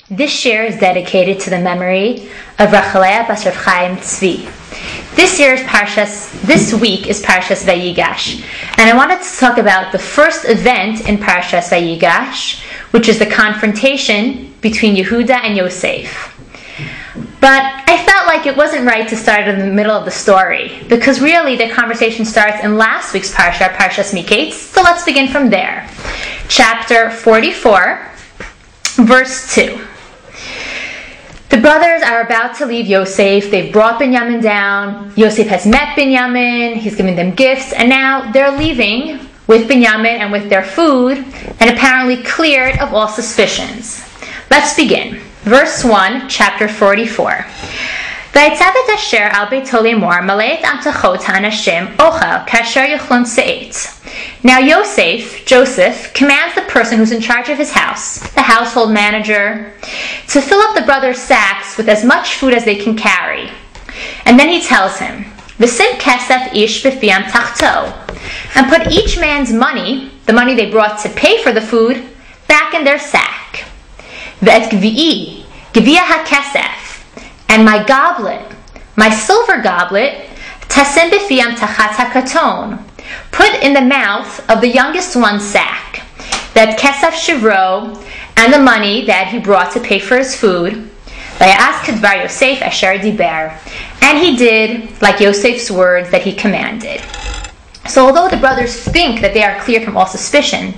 This shiur is dedicated to the memory of Rachelea bas Rav Chaim Tzvi. This week is Parshat Vayigash, and I wanted to talk about the first event in Parshat Vayigash, which is the confrontation between Yehuda and Yosef. But I felt like it wasn't right to start in the middle of the story, because really the conversation starts in last week's Parsha, Parshat Miketz, so let's begin from there. Chapter 44, verse 2. The brothers are about to leave Yosef. They've brought Binyamin down. Yosef has met Binyamin. He's giving them gifts. And now they're leaving with Binyamin and with their food, and apparently cleared of all suspicions. Let's begin. Verse 1, chapter 44. Vayitzavet asher al beito lemor maleit amtachot hanashim ochel kasher yochlon se'et. Now Joseph, commands the person who's in charge of his house, the household manager, to fill up the brothers' sacks with as much food as they can carry. And then he tells him, V'sim kesef ish b'fiam tachto, and put each man's money, the money they brought to pay for the food, back in their sack. V'et gvi'i, gvi'a ha-kesef, and my goblet, my silver goblet, tasim b'fiam tachat hakaton, put in the mouth of the youngest one's sack, that kesef shivro, and the money that he brought to pay for his food. Vayas kedvar Yosef asher diber, and he did like Yosef's words that he commanded. So although the brothers think that they are cleared from all suspicion,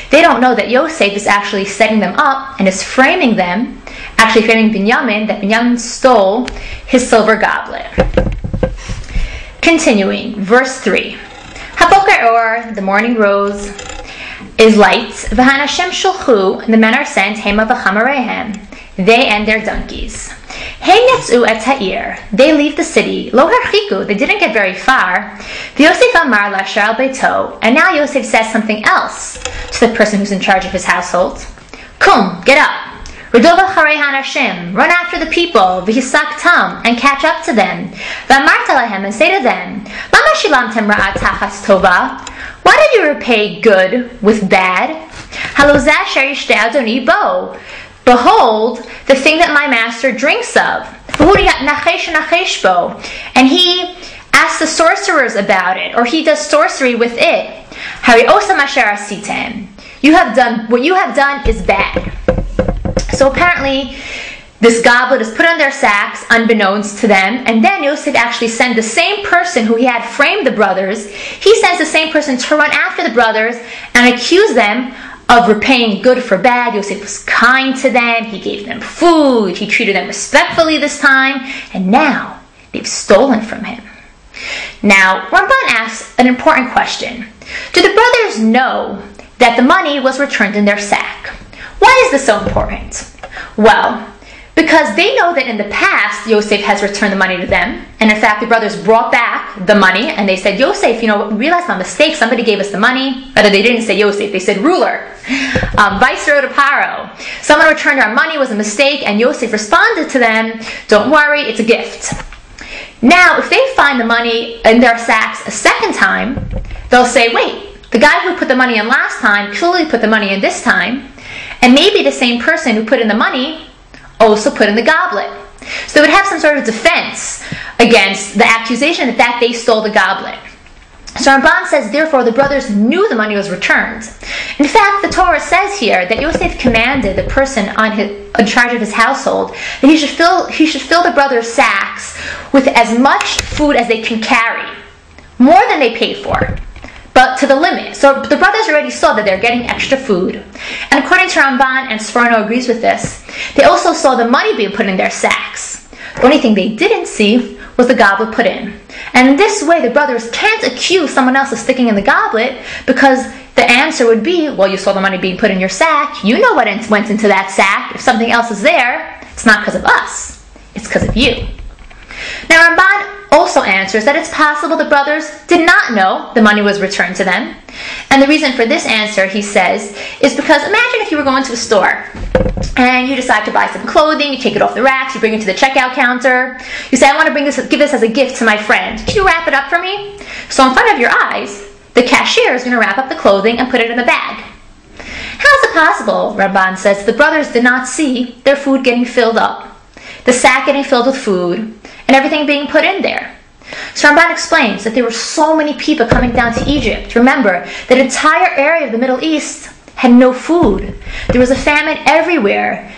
they don't know that Yosef is actually setting them up and is framing them, actually framing Binyamin, that Binyamin stole his silver goblet. Continuing, verse 3. Haboker or, the morning rose, is light. V'hanashem shulchu, and the men are sent, hema v'chamarehem, they and their donkeys. Hein yatzu et ha'ir, they leave the city. Lo harchiku, they didn't get very far. V'Yosef amar l'asher al beito, and now Yosef says something else to the person who's in charge of his household. Kum, get up. Rudov acharei hanashim, run after the people. V'hisaktam, and catch up to them. V'amarta lahem, and say to them, Lama shilamtem ra'at tachas tova, why did you repay good with bad? Halozah asher yishteh adoni bo, behold, the thing that my master drinks of. And he asks the sorcerers about it, or he does sorcery with it. What you have done is bad. So apparently, this goblet is put on their sacks, unbeknownst to them, and then Yosef actually sends the same person who he had framed the brothers, he sends the same person to run after the brothers and accuse them of repaying good for bad. Yosef was kind to them, he gave them food, he treated them respectfully this time, and now they've stolen from him. Now, Ramban asks an important question. Do the brothers know that the money was returned in their sack? Why is this so important? Well, because they know that in the past, Yosef has returned the money to them. And in fact, the brothers brought back the money and they said, Yosef, we realized my mistake. Somebody gave us the money. But they didn't say Yosef. They said ruler. Viceroy to Paro. Someone returned our money, was a mistake. And Yosef responded to them, don't worry, it's a gift. Now, if they find the money in their sacks a second time, they'll say, wait, the guy who put the money in last time clearly put the money in this time. And maybe the same person who put in the money also put in the goblet. So they would have some sort of defense against the accusation that they stole the goblet. So Ramban says, therefore, the brothers knew the money was returned. In fact, the Torah says here that Yosef commanded the person in charge of his household that he should fill the brothers' sacks with as much food as they can carry, more than they paid for, but to the limit. So the brothers already saw that they're getting extra food. And according to Ramban, and Sforno agrees with this, they also saw the money being put in their sacks. The only thing they didn't see was the goblet put in. And in this way, the brothers can't accuse someone else of sticking in the goblet, because the answer would be, well, you saw the money being put in your sack. You know what went into that sack. If something else is there, it's not because of us. It's because of you. Now, Ramban also answers that it's possible the brothers did not know the money was returned to them. And the reason for this answer, he says, is because imagine if you were going to a store and you decide to buy some clothing, you take it off the racks, you bring it to the checkout counter, you say, I want to give this as a gift to my friend. Can you wrap it up for me? So in front of your eyes, the cashier is going to wrap up the clothing and put it in the bag. How is it possible, Ramban says, the brothers did not see their food getting filled up, the sack getting filled with food, and everything being put in there? So Ramban explains that there were so many people coming down to Egypt. Remember, that entire area of the Middle East had no food. There was a famine everywhere.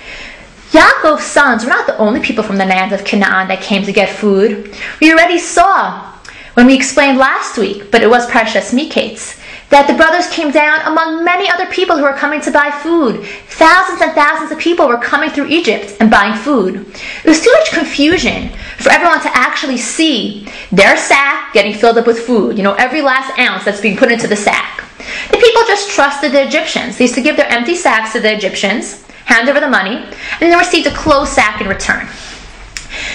Yaakov's sons were not the only people from the land of Canaan that came to get food. We already saw when we explained last week, but it was Parshat Miketz, that the brothers came down among many other people who were coming to buy food. Thousands and thousands of people were coming through Egypt and buying food. It was too much confusion for everyone to actually see their sack getting filled up with food, every last ounce that's being put into the sack. The people just trusted the Egyptians. They used to give their empty sacks to the Egyptians, hand over the money, and then received a closed sack in return.